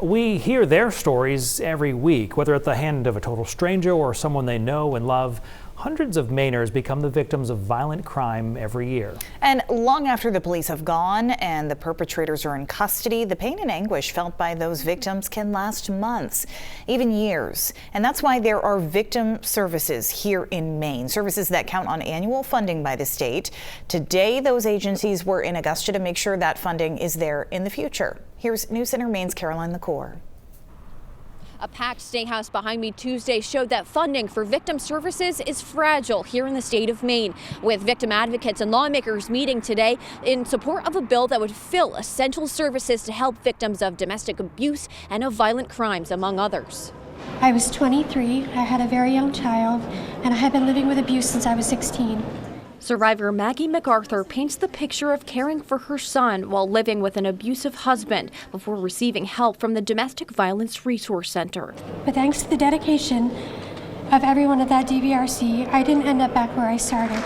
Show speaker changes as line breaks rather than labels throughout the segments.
We hear their stories every week, whether at the hand of a total stranger or someone they know and love. Hundreds of Mainers become the victims of violent crime every year.
And long after the police have gone and the perpetrators are in custody, the pain and anguish felt by those victims can last months, even years. And that's why there are victim services here in Maine, services that count on annual funding by the state. Today, those agencies were in Augusta to make sure that funding is there in the future. Here's News Center Maine's Caroline LaCour.
A packed State House behind me Tuesday showed that funding for victim services is fragile here in the state of Maine, with victim advocates and lawmakers meeting today in support of a bill that would fill essential services to help victims of domestic abuse and of violent crimes, among others.
I was 23, I had a very young child, and I had been living with abuse since I was 16.
Survivor Maggie MacArthur paints the picture of caring for her son while living with an abusive husband before receiving help from the Domestic Violence Resource Center.
But thanks to the dedication of everyone at that DVRC, I didn't end up back where I started.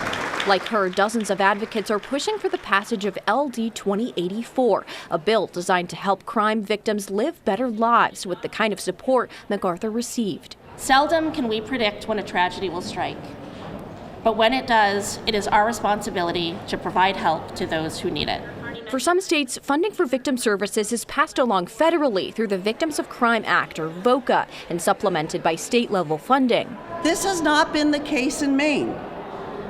Like her, dozens of advocates are pushing for the passage of LD 2084, a bill designed to help crime victims live better lives with the kind of support MacArthur received.
Seldom can we predict when a tragedy will strike. But when it does, it is our responsibility to provide help to those who need it.
For some states, funding for victim services is passed along federally through the Victims of Crime Act, or VOCA, and supplemented by state-level funding.
This has not been the case in Maine,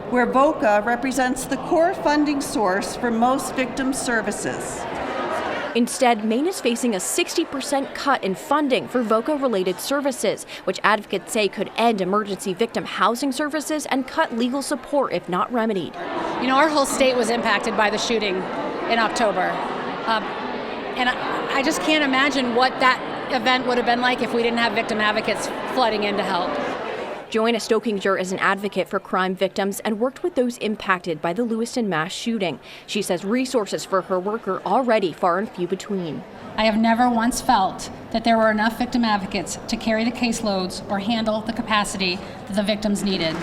where VOCA represents the core funding source for most victim services.
Instead, Maine is facing a 60% cut in funding for VOCA-related services, which advocates say could end emergency victim housing services and cut legal support if not remedied.
You know, our whole state was impacted by the shooting in October. And I just can't imagine what that event would have been like if we didn't have victim advocates flooding in to help.
Joanna Stokinger is an advocate for crime victims and worked with those impacted by the Lewiston mass shooting. She says resources for her work are already far and few between.
I have never once felt that there were enough victim advocates to carry the caseloads or handle the capacity that the victims needed.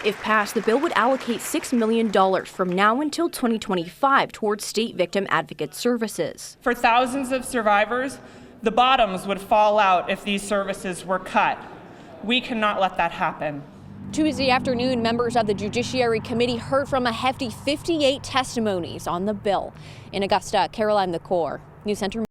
If passed, the bill would allocate $6 million from now until 2025 towards state victim advocate services.
For thousands of survivors, the bottoms would fall out if these services were cut. We cannot let that happen.
Tuesday afternoon, members of the Judiciary Committee heard from a hefty 58 testimonies on the bill. In Augusta, Caroline LaCour, News Center.